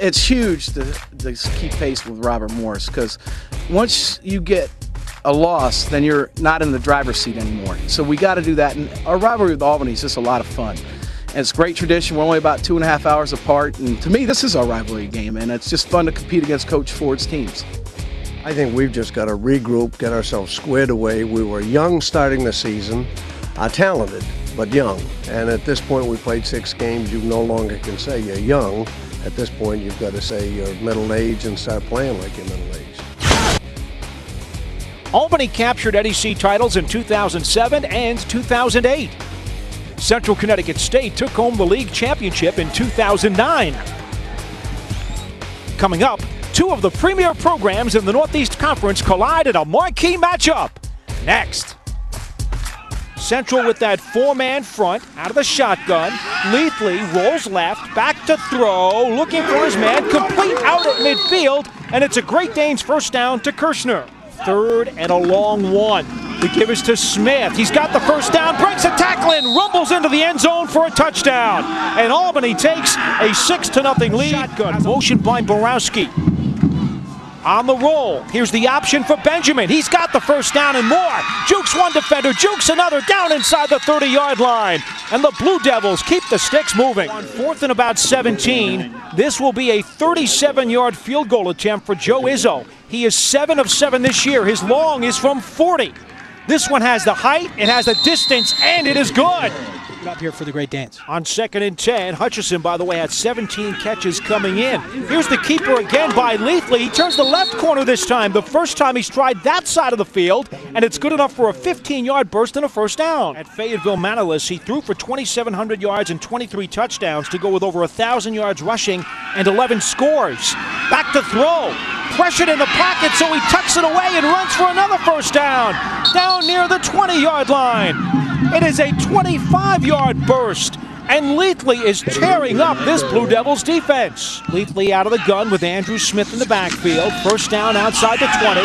it's huge to keep pace with Robert Morris, because once you get a loss, then you're not in the driver's seat anymore. So we got to do that. And our rivalry with Albany is just a lot of fun. And it's great tradition. We're only about 2.5 hours apart. And to me, this is our rivalry game, and it's just fun to compete against Coach Ford's teams. I think we've just got to regroup, get ourselves squared away. We were young starting the season, talented, but young. And at this point, we played 6 games. You no longer can say you're young. At this point, you've got to say you're middle-aged and start playing like you're middle-aged. Albany captured NEC titles in 2007 and 2008. Central Connecticut State took home the league championship in 2009. Coming up, 2 of the premier programs in the Northeast Conference collide in a marquee matchup. Next. Central with that 4-man front out of the shotgun. Leathley rolls left, back to throw, looking for his man, complete out at midfield, and it's a Great Danes first down to Kirshner. 3rd and a long one. The give is to Smith. He's got the first down, breaks a tackle and rumbles into the end zone for a touchdown. And Albany takes a 6-0 lead. Shotgun motion by Borawski. On the roll, here's the option for Benjamin. He's got the first down and more. Jukes one defender, jukes another down inside the 30-yard line. And the Blue Devils keep the sticks moving. On 4th and about 17, this will be a 37-yard field goal attempt for Joe Izzo. He is 7 of 7 this year. His long is from 40. This one has the height, it has the distance, and it is good. Up here for the Great Danes. On 2nd and 10, Hutchison, by the way, had 17 catches coming in. Here's the keeper again by Leathley. He turns the left corner this time. The first time he's tried that side of the field, and it's good enough for a 15-yard burst and a first down. At Fayetteville Manalus, he threw for 2,700 yards and 23 touchdowns to go with over 1,000 yards rushing and 11 scores. Back to throw. Pressured in the pocket, so he tucks it away and runs for another first down. Down near the 20-yard line. It is a 25-yard burst, and Leathley is tearing up this Blue Devils defense. Leathley out of the gun with Andrew Smith in the backfield. First down outside the 20.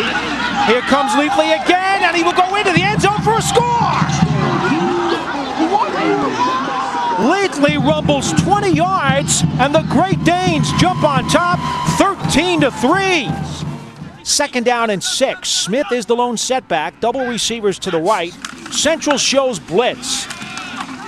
Here comes Leathley again, and he will go into the end zone for a score. Leathley rumbles 20 yards, and the Great Danes jump on top 13-3. 2nd down and 6. Smith is the lone setback. Double receivers to the right. Central shows blitz.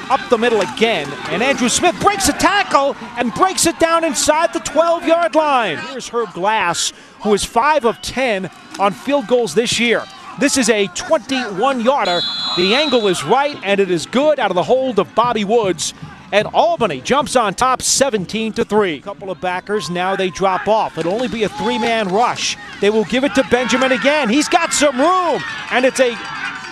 Up the middle again, and Andrew Smith breaks a tackle and breaks it down inside the 12-yard line. Here's Herb Glass, who is 5 of 10 on field goals this year. This is a 21-yarder. The angle is right, and it is good out of the hold of Bobby Woods. And Albany jumps on top 17-3. A couple of backers, now they drop off. It'll only be a 3-man rush. They will give it to Benjamin again. He's got some room, and it's a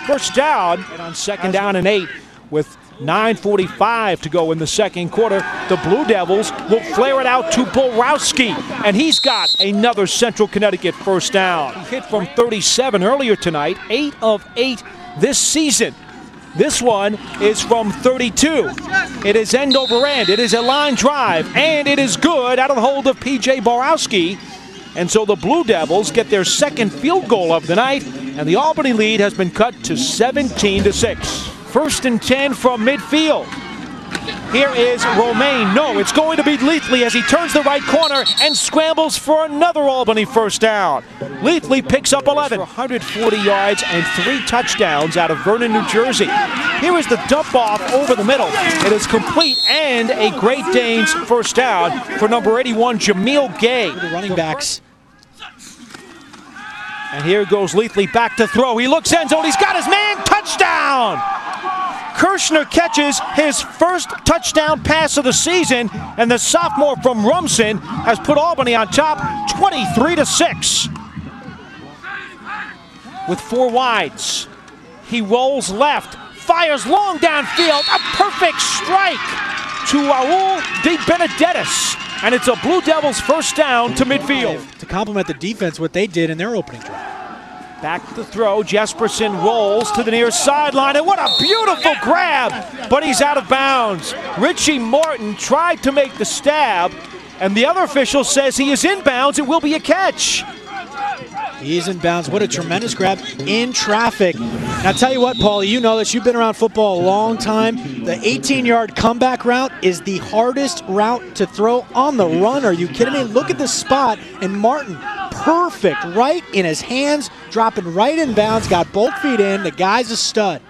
first down. And on 2nd down and 8 with 9:45 to go in the second quarter, the Blue Devils will flare it out to Borawski, and he's got another Central Connecticut first down. He hit from 37 earlier tonight, 8 of 8 this season. This one is from 32. It is end over end. It is a line drive, and it is good out of the hold of P.J. Borawski. And so the Blue Devils get their 2nd field goal of the night, and the Albany lead has been cut to 17-6. 1st and 10 from midfield. Here is Romaine. No, it's going to be Leathley as he turns the right corner and scrambles for another Albany first down. Leathley picks up 11. 140 yards and 3 touchdowns out of Vernon, New Jersey. Here is the dump off over the middle. It is complete and a Great Danes first down for number 81, Jameel Gay. The running backs. And here goes Leathley back to throw. He looks end zone. He's got his man. Touchdown! Kirshner catches his first touchdown pass of the season, and the sophomore from Rumson has put Albany on top 23-6. With 4 wides, he rolls left, fires long downfield, a perfect strike to Raul De Benedettis, and it's a Blue Devils first down to midfield. To complement the defense, what they did in their opening drive. Back to throw, Jespersen rolls to the near sideline, and what a beautiful grab, but he's out of bounds. Richie Morton tried to make the stab, and the other official says he is inbounds. It will be a catch. He's in bounds. What a tremendous grab in traffic. And I'll tell you what, Paulie, you know this. You've been around football a long time. The 18-yard comeback route is the hardest route to throw on the run. Are you kidding me? Look at the spot. And Martin, perfect, right in his hands, dropping right in bounds, got both feet in. The guy's a stud.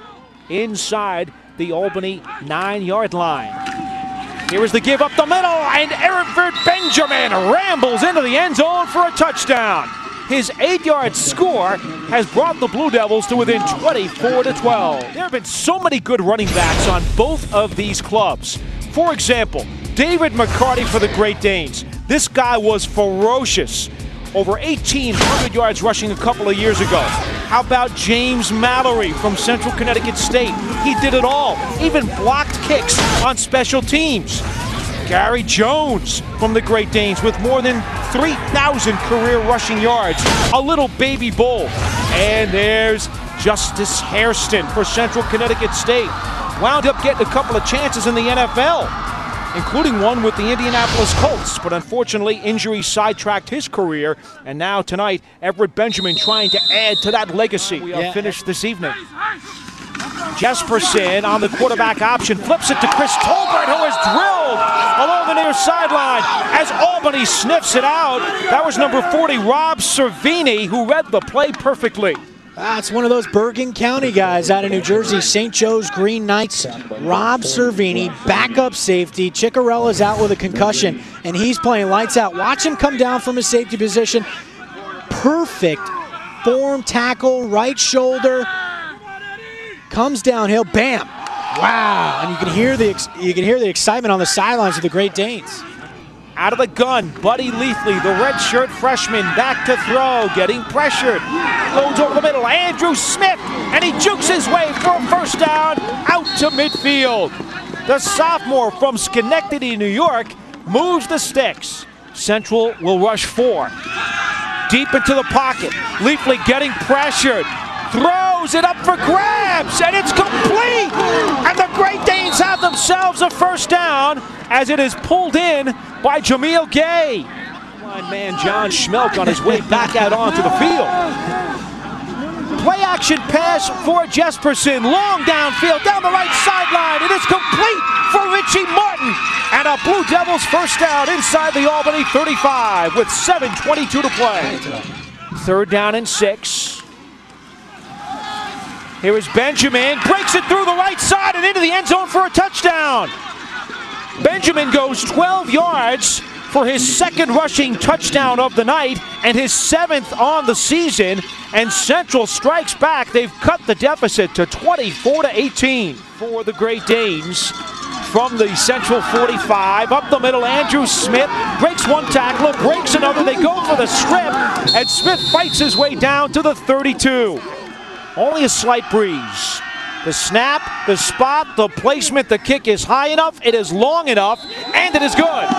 Inside the Albany 9-yard line. Here is the give up the middle, and Everette Benjamin rambles into the end zone for a touchdown. His 8-yard score has brought the Blue Devils to within 24-12. There have been so many good running backs on both of these clubs. For example, David McCarty for the Great Danes. This guy was ferocious. Over 1,800 yards rushing a couple of years ago. How about James Mallory from Central Connecticut State? He did it all, even blocked kicks on special teams. Gary Jones from the Great Danes with more than 3,000 career rushing yards. A little baby bull. And there's Justice HAIRSTON for Central Connecticut State. Wound up getting a couple of chances in the NFL, including one with the Indianapolis Colts, but unfortunately injury sidetracked his career. And now tonight, Everette Benjamin trying to add to that legacy. We are finished this evening. Jespersen on the quarterback option, flips it to Chris Tolbert, who is drilled along the near sideline as Albany sniffs it out. That was number 40, Rob Cervini, who read the play perfectly. That's one of those Bergen County guys out of New Jersey, St. Joe's Green Knights. Rob Cervini, backup safety. Ciccarella's out with a concussion, and he's playing lights out. Watch him come down from his safety position. Perfect form tackle, right shoulder. Comes downhill, bam! Wow! And you can hear the excitement on the sidelines of the Great Danes. Out of the gun, Buddy Leathley, the redshirt freshman, back to throw, getting pressured. Loads over the middle, Andrew Smith, and he jukes his way for a first down out to midfield. The sophomore from Schenectady, New York, moves the sticks. Central will rush 4. Deep into the pocket, Leathley getting pressured. Throws it up for grabs, and it's complete! And the Great Danes have themselves a first down as it is pulled in by Jameel Gay. Line man John Schmelk on his way back out onto the field. Play action pass for Jespersen, long downfield, down the right sideline. It is complete for Richie Martin. And a Blue Devils first down inside the Albany 35 with 7:22 to play. 3rd down and 6. Here is Benjamin, breaks it through the right side and into the end zone for a touchdown. Benjamin goes 12 yards for his 2nd rushing touchdown of the night and his 7th on the season. And Central strikes back. They've cut the deficit to 24-18 for the Great Danes. From the Central 45, up the middle, Andrew Smith breaks one tackler, breaks another. They go for the strip, and Smith fights his way down to the 32. Only a slight breeze. The snap, the spot, the placement, the kick is high enough, it is long enough, and it is good.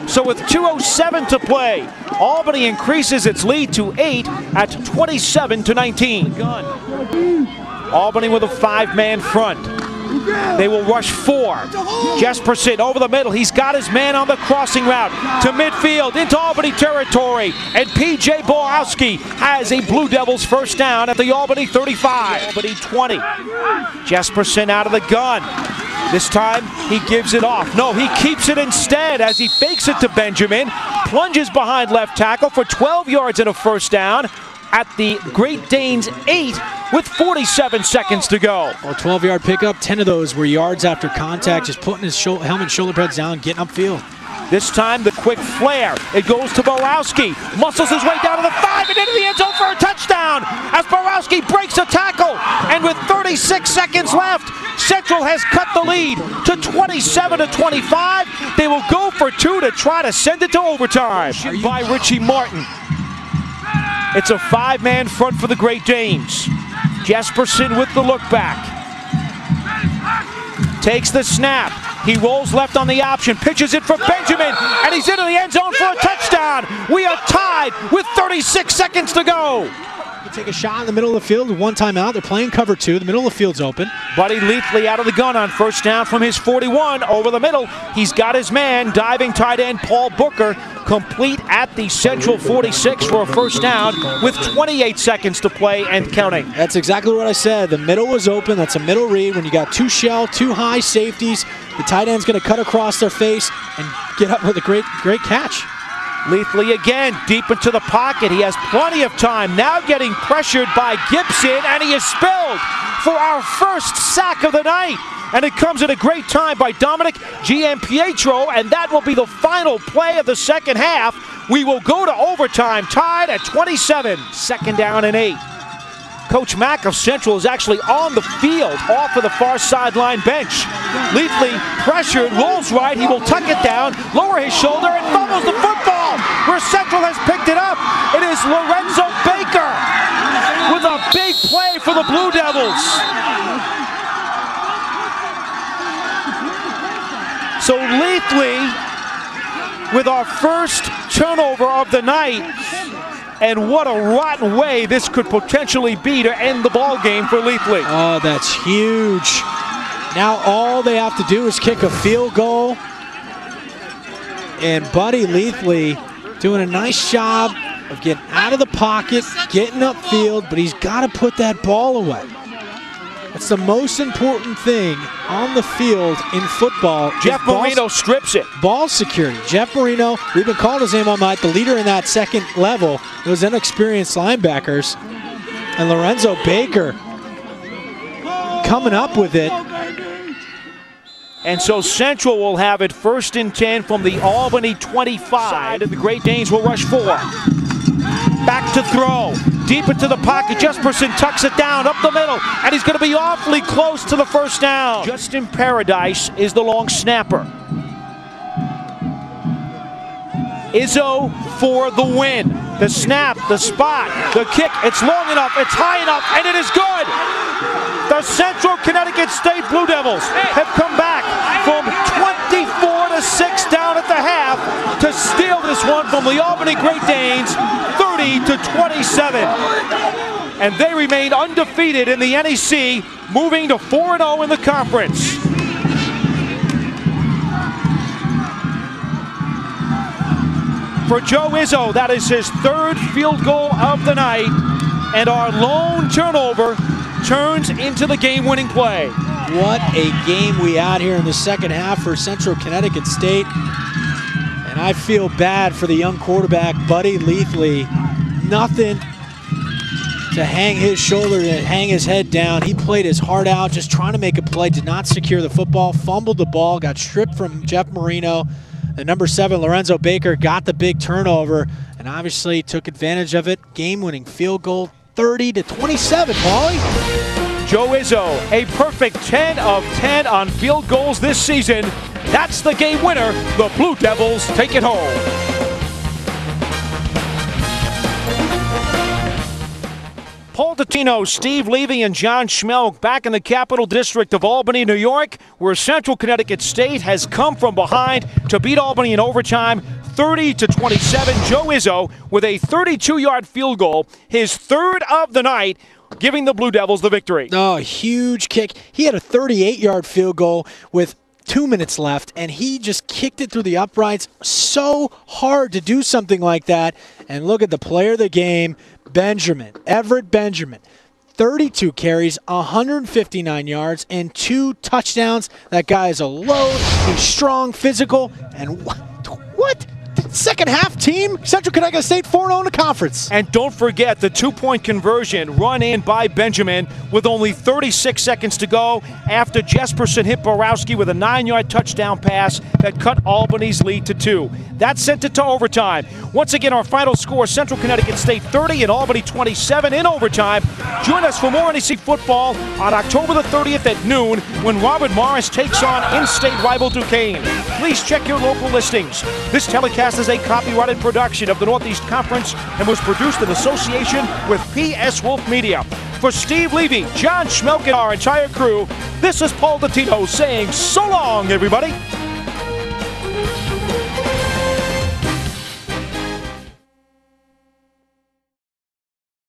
So with 2:07 to play, Albany increases its lead to 8 at 27-19. Albany with a 5-man front. They will rush 4. Jespersen over the middle. He's got his man on the crossing route to midfield into Albany territory. And P.J. Borawski has a Blue Devils first down at the Albany 35. Albany 20. Jespersen out of the gun. This time he gives it off. No, he keeps it instead as he fakes it to Benjamin. Plunges behind left tackle for 12 yards and a first down at the Great Danes 8 with 47 seconds to go. Well, 12-yard pickup, 10 of those were yards after contact, just putting his helmet, shoulder pads down, getting upfield. This time the quick flare. It goes to Borawski. Muscles his way down to the 5 and into the end zone for a touchdown as Borawski breaks a tackle. And with 36 seconds left, Central has cut the lead to 27-25. They will go for 2 to try to send it to overtime. By Richie Martin. It's a 5-man front for the Great Danes. Jespersen with the look back. Takes the snap. He rolls left on the option, pitches it for Benjamin, and he's into the end zone for a touchdown. We are tied with 36 seconds to go. You take a shot in the middle of the field with 1 timeout. They're playing cover 2. The middle of the field's open. Buddy Leathley out of the gun on first down from his 41. Over the middle, he's got his man, diving tight end Paul Booker. complete at the Central 46 for a first down with 28 seconds to play and counting. That's exactly what I said. The middle was open. That's a middle read. When you got two shell, two high safeties, the tight end's going to cut across their face and get up with a great catch. Leathley again, deep into the pocket. He has plenty of time. Now getting pressured by Gibson, and he is spilled for our first sack of the night. And it comes at a great time by Dominic Giampietro, and that will be the final play of the second half. We will go to overtime, tied at 27. Second down and 8. Coach Mack of Central is actually on the field, off of the far sideline bench. Leathley pressured, rolls right, he will tuck it down, lower his shoulder, and fumbles the football, where Central has picked it up. It is Lorenzo Baker with a big play for the Blue Devils. So Leathley with our first turnover of the night. And what a rotten way this could potentially be to end the ball game for Leathley. Oh, that's huge. Now all they have to do is kick a field goal. And Buddy Leathley doing a nice job of getting out of the pocket, getting upfield, but he's got to put that ball away. That's the most important thing on the field in football. Jeff Marino strips it. Ball security. Jeff Marino, we've been calling his name all night, the leader in that second level. Those inexperienced linebackers. And Lorenzo Baker coming up with it. And so Central will have it 1st and 10 from the Albany 25. And the Great Danes will rush 4. Back to throw. Deep into the pocket. Jespersen tucks it down up the middle. And he's going to be awfully close to the first down. Justin Paradise is the long snapper. Izzo for the win. The snap, the spot, the kick. It's long enough, it's high enough, and it is good. The Central Connecticut State Blue Devils have come back from 24-6 down at the half to steal this one from the Albany Great Danes, 30-27. And they remain undefeated in the NEC, moving to 4-0 in the conference. For Joe Izzo, that is his 3rd field goal of the night, and our lone turnover turns into the game-winning play. What a game we had here in the second half for Central Connecticut State. And I feel bad for the young quarterback, Buddy Leathley. Nothing to hang his shoulder, to hang his head down. He played his heart out, just trying to make a play, did not secure the football, fumbled the ball, got stripped from Jeff Marino. And number 7, Lorenzo Baker, got the big turnover and obviously took advantage of it. Game-winning field goal, 30-27, Paulie. Joe Izzo, a perfect 10 of 10 on field goals this season. That's the game winner. The Blue Devils take it home. Paul Dottino, Steve Levy, and John Schmelk back in the Capital District of Albany, New York, where Central Connecticut State has come from behind to beat Albany in overtime, 30-27. Joe Izzo with a 32-yard field goal, his 3rd of the night, giving the Blue Devils the victory. Oh, huge kick. He had a 38-yard field goal with 2 minutes left, and he just kicked it through the uprights. So hard to do something like that. And look at the player of the game, Benjamin, Everette Benjamin. 32 carries, 159 yards, and 2 touchdowns. That guy is a load. He's strong, physical, and what? Second half team, Central Connecticut State 4-0 in the conference. And don't forget the 2-point conversion run in by Benjamin with only 36 seconds to go after Jespersen hit Borawski with a 9-yard touchdown pass that cut Albany's lead to 2. That sent it to overtime. Once again, our final score, Central Connecticut State 30 and Albany 27 in overtime. Join us for more NEC football on October the 30th at noon when Robert Morris takes on in-state rival Duquesne. Please check your local listings. This telecast is a copyrighted production of the Northeast Conference and was produced in association with P.S. Wolf Media. For Steve Levy, John Schmelk, and our entire crew, this is Paul Dottino saying so long, everybody.